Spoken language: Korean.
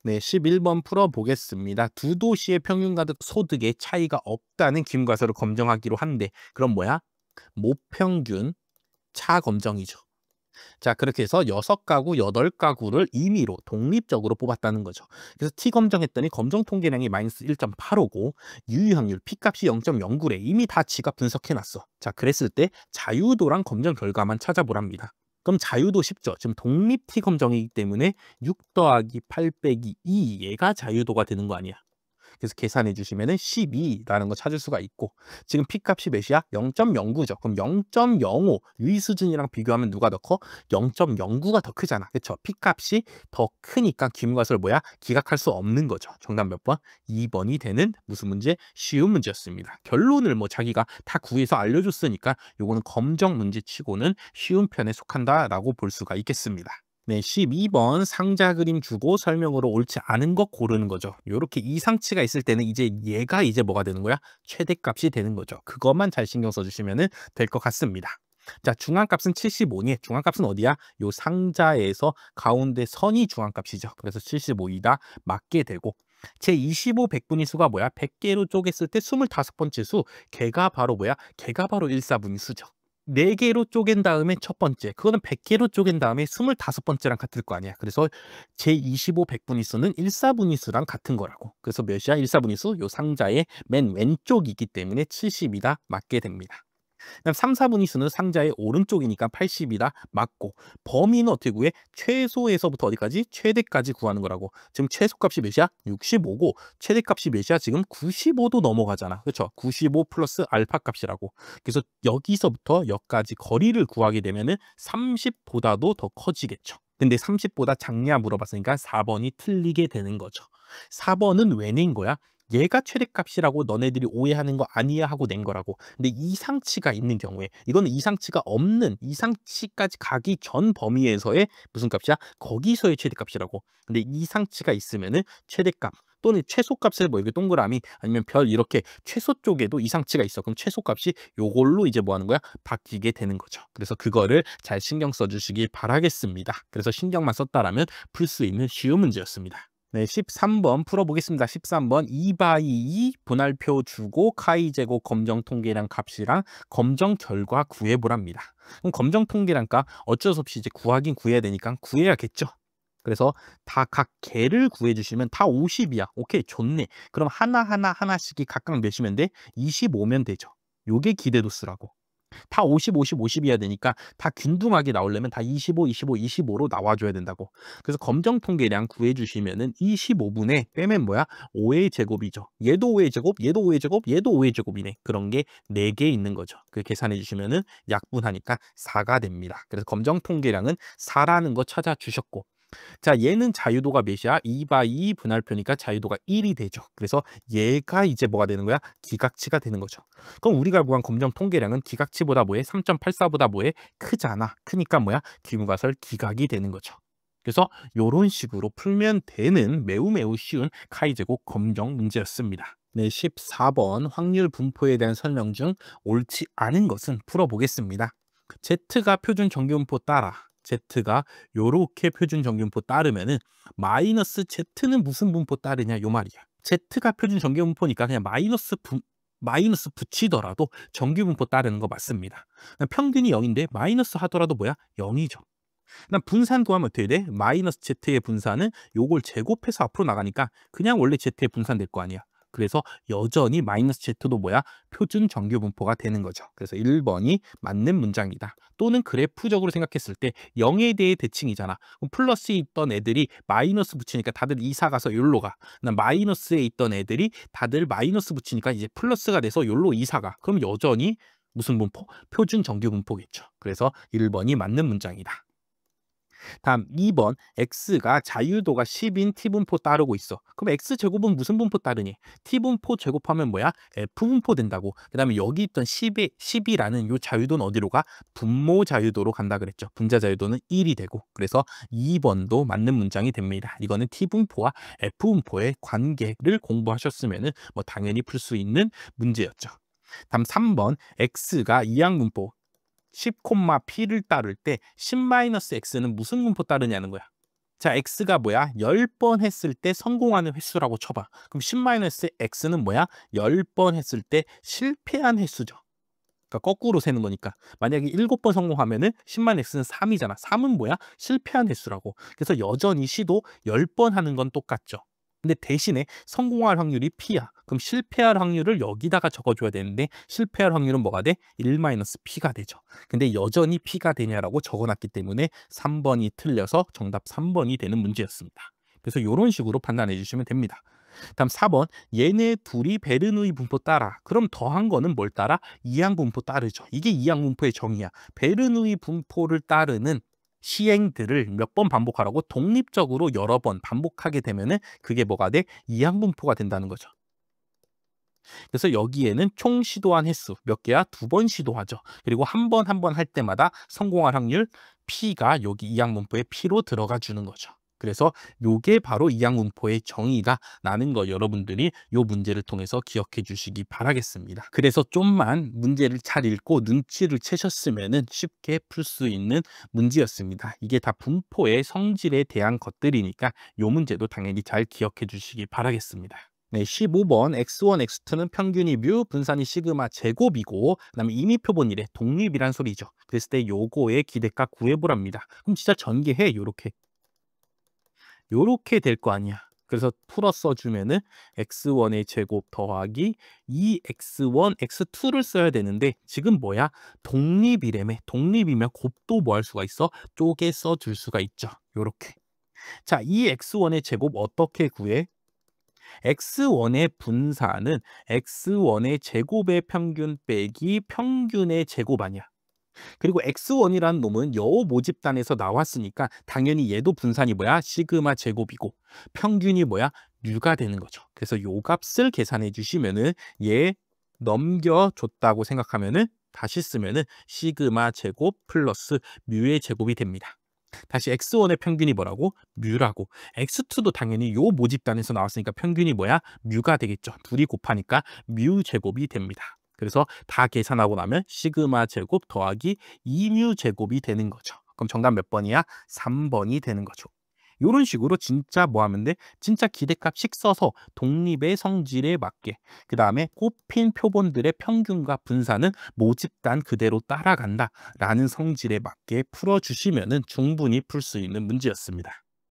네, 11번 풀어보겠습니다. 두 도시의 평균가족 소득에 차이가 없다는 기준과서를 검증하기로 한데, 그럼 뭐야? 모평균 차 검정이죠. 자, 그렇게 해서 6가구, 8가구를 임의로 독립적으로 뽑았다는 거죠. 그래서 T 검정했더니 검정 통계량이 마이너스 1.85고 유효확률 P값이 0.09래. 이미 다 지가 분석해놨어. 자, 그랬을 때 자유도랑 검정 결과만 찾아보랍니다. 그럼 자유도 쉽죠. 지금 독립 T 검정이기 때문에 6 더하기 8 빼기 2 얘가 자유도가 되는 거 아니야. 그래서 계산해 주시면은 12라는 거 찾을 수가 있고, 지금 P값이 몇이야? 0.09죠. 그럼 0.05 유의 수준이랑 비교하면 누가 더 커? 0.09가 더 크잖아. 그렇죠? P값이 더 크니까 기문과서를 뭐야? 기각할 수 없는 거죠. 정답 몇 번? 2번이 되는 무슨 문제? 쉬운 문제였습니다. 결론을 뭐 자기가 다 구해서 알려줬으니까 요거는 검정 문제 치고는 쉬운 편에 속한다라고 볼 수가 있겠습니다. 네, 12번 상자 그림 주고 설명으로 옳지 않은 것 고르는 거죠. 요렇게 이상치가 있을 때는 이제 얘가 이제 뭐가 되는 거야? 최대값이 되는 거죠. 그것만 잘 신경 써주시면 될 것 같습니다. 자, 중앙값은 75니 중앙값은 어디야? 요 상자에서 가운데 선이 중앙값이죠. 그래서 75이다 맞게 되고, 제25 백분위수가 뭐야? 100개로 쪼갰을 때 25번째 수, 걔가 바로 뭐야? 걔가 바로 1사분위수죠. 4개로 쪼갠 다음에 첫 번째, 그거는 100개로 쪼갠 다음에 25번째랑 같을 거 아니야. 그래서 제25 백분위수는 1사분위수랑 같은 거라고. 그래서 몇이야? 1사분위수? 요 상자의 맨 왼쪽이기 때문에 70이다 맞게 됩니다. 그다음 3, 4분위수는 상자의 오른쪽이니까 80이다 맞고, 범위는 어떻게 구해? 최소에서부터 어디까지? 최대까지 구하는 거라고. 지금 최소값이 몇이야? 65고 최대값이 몇이야? 지금 95도 넘어가잖아. 그렇죠? 95 플러스 알파 값이라고. 그래서 여기서부터 여기까지 거리를 구하게 되면은 30보다도 더 커지겠죠. 근데 30보다 작냐 물어봤으니까 4번이 틀리게 되는 거죠. 4번은 왜 낸 거야? 얘가 최대값이라고 너네들이 오해하는 거 아니야 하고 낸 거라고. 근데 이상치가 있는 경우에, 이거는 이상치가 없는, 이상치까지 가기 전 범위에서의 무슨 값이야? 거기서의 최대값이라고. 근데 이상치가 있으면은 최대값 또는 최소값을 뭐 이렇게 동그라미 아니면 별 이렇게 최소 쪽에도 이상치가 있어. 그럼 최소값이 요걸로 이제 뭐 하는 거야? 바뀌게 되는 거죠. 그래서 그거를 잘 신경 써주시길 바라겠습니다. 그래서 신경만 썼다라면 풀 수 있는 쉬운 문제였습니다. 네, 13번 풀어보겠습니다. 13번 2/2 분할표 주고 카이 제곱 검정 통계량 값이랑 검정 결과 구해보랍니다. 그럼 검정 통계량값 어쩔 수 없이 이제 구하긴 구해야 되니까 구해야겠죠. 그래서 다 각 개를 구해주시면 다 50이야. 오케이, 좋네. 그럼 하나씩이 각각 몇이면 돼? 25면 되죠. 요게 기대도수라고. 다 50, 50, 50이어야 되니까 다 균등하게 나오려면 다 25, 25, 25로 나와줘야 된다고. 그래서 검정 통계량 구해주시면은 25분의 빼면 뭐야? 5의 제곱이죠. 얘도 5의 제곱, 얘도 5의 제곱, 얘도 5의 제곱이네. 그런 게 4개 있는 거죠. 그 계산해 주시면은 약분하니까 4가 됩니다. 그래서 검정 통계량은 4라는 거 찾아주셨고, 자, 얘는 자유도가 몇이야? 2/2 분할표니까 자유도가 1이 되죠. 그래서 얘가 이제 뭐가 되는 거야? 기각치가 되는 거죠. 그럼 우리가 구한 검정 통계량은 기각치보다 뭐해? 3.84보다 뭐해? 크잖아. 크니까 뭐야? 기무가설 기각이 되는 거죠. 그래서 이런 식으로 풀면 되는 매우 쉬운 카이제곱 검정 문제였습니다. 네, 14번 확률 분포에 대한 설명 중 옳지 않은 것은 풀어보겠습니다. Z가 표준 정규분포 따라, Z가 요렇게 표준 정규분포 따르면은 마이너스 Z는 무슨 분포 따르냐 요 말이야. Z가 표준 정규분포니까 그냥 마이너스 붙이더라도 정규분포 따르는 거 맞습니다. 평균이 0인데 마이너스 하더라도 뭐야? 0이죠. 그다음 분산 구하면 어떻게 돼? 마이너스 Z의 분산은 요걸 제곱해서 앞으로 나가니까 그냥 원래 Z의 분산 될 거 아니야. 그래서 여전히 마이너스 Z도 뭐야? 표준 정규 분포가 되는 거죠. 그래서 1번이 맞는 문장이다. 또는 그래프적으로 생각했을 때 0에 대해 대칭이잖아. 그럼 플러스에 있던 애들이 마이너스 붙이니까 다들 이사 가서 여기로 가. 마이너스에 있던 애들이 다들 마이너스 붙이니까 이제 플러스가 돼서 여기로 이사 가. 그럼 여전히 무슨 분포? 표준 정규 분포겠죠. 그래서 1번이 맞는 문장이다. 다음 2번 x가 자유도가 10인 t분포 따르고 있어. 그럼 x제곱은 무슨 분포 따르니? t분포 제곱하면 뭐야? f분포 된다고. 그 다음에 여기 있던 10이라는 요 자유도는 어디로 가? 분모 자유도로 간다 그랬죠. 분자 자유도는 1이 되고. 그래서 2번도 맞는 문장이 됩니다. 이거는 t분포와 f분포의 관계를 공부하셨으면 뭐 당연히 풀 수 있는 문제였죠. 다음 3번 x가10, P를 따를 때 10-X는 무슨 분포 따르냐는 거야. 자, x가 뭐야? 10번 했을 때 성공하는 횟수라고 쳐봐. 그럼 10-x는 뭐야? 10번 했을 때 실패한 횟수죠. 그러니까 거꾸로 세는 거니까. 만약에 7번 성공하면은 10-x는 3이잖아. 3은 뭐야? 실패한 횟수라고. 그래서 여전히 시도 10번 하는 건 똑같죠. 근데 대신에 성공할 확률이 p야. 그럼 실패할 확률을 여기다가 적어줘야 되는데 실패할 확률은 뭐가 돼? 1-p가 되죠. 근데 여전히 p가 되냐라고 적어놨기 때문에 3번이 틀려서 정답 3번이 되는 문제였습니다. 그래서 이런 식으로 판단해 주시면 됩니다. 다음 4번, 얘네 둘이 베르누이 분포 따라. 그럼 더한 거는 뭘 따라? 이항 분포 따르죠. 이게 이항 분포의 정의야. 베르누이 분포를 따르는 시행들을 몇 번 반복하라고? 독립적으로 여러 번 반복하게 되면은 그게 뭐가 돼? 이항 분포가 된다는 거죠. 그래서 여기에는 총 시도한 횟수 몇 개야? 2번 시도하죠. 그리고 한 번 할 때마다 성공할 확률 P가 여기 이항 분포의 P로 들어가 주는 거죠. 그래서 요게 바로 이항 분포의 정의가 나는 거 여러분들이 요 문제를 통해서 기억해 주시기 바라겠습니다. 그래서 좀만 문제를 잘 읽고 눈치를 채셨으면은 쉽게 풀 수 있는 문제였습니다. 이게 다 분포의 성질에 대한 것들이니까 요 문제도 당연히 잘 기억해 주시기 바라겠습니다. 네, 15번 x1, x2는 평균이 뮤, 분산이 시그마 제곱이고 그다음에 이미 표본이래. 독립이란 소리죠. 그랬을 때 요거의 기대값 구해보랍니다. 그럼 진짜 전개해. 요렇게 될 거 아니야. 그래서 풀어 써주면은 x1의 제곱 더하기 2x1, x2를 써야 되는데 지금 뭐야? 독립이래매. 독립이면 곱도 뭐 할 수가 있어? 쪼개 써줄 수가 있죠. 요렇게. 자, 이 x1의 제곱 어떻게 구해? x1의 분산은 x1의 제곱의 평균 빼기 평균의 제곱 아니야. 그리고 x1이라는 놈은 여호 모집단에서 나왔으니까 당연히 얘도 분산이 뭐야? 시그마 제곱이고 평균이 뭐야? 뮤가 되는 거죠. 그래서 요 값을 계산해 주시면은 얘 넘겨줬다고 생각하면은 다시 쓰면은 시그마 제곱 플러스 뮤의 제곱이 됩니다. 다시 x1의 평균이 뭐라고? 뮤라고. x2도 당연히 요 모집단에서 나왔으니까 평균이 뭐야? 뮤가 되겠죠. 둘이 곱하니까 뮤 제곱이 됩니다. 그래서 다 계산하고 나면 시그마 제곱 더하기 2뮤 제곱이 되는 거죠. 그럼 정답 몇 번이야? 3번이 되는 거죠. 이런 식으로 진짜 뭐 하면 돼? 진짜 기대값씩 써서 독립의 성질에 맞게 그 다음에 꼽힌 표본들의 평균과 분산은 모집단 그대로 따라간다 라는 성질에 맞게 풀어주시면 충분히 풀 수 있는 문제였습니다.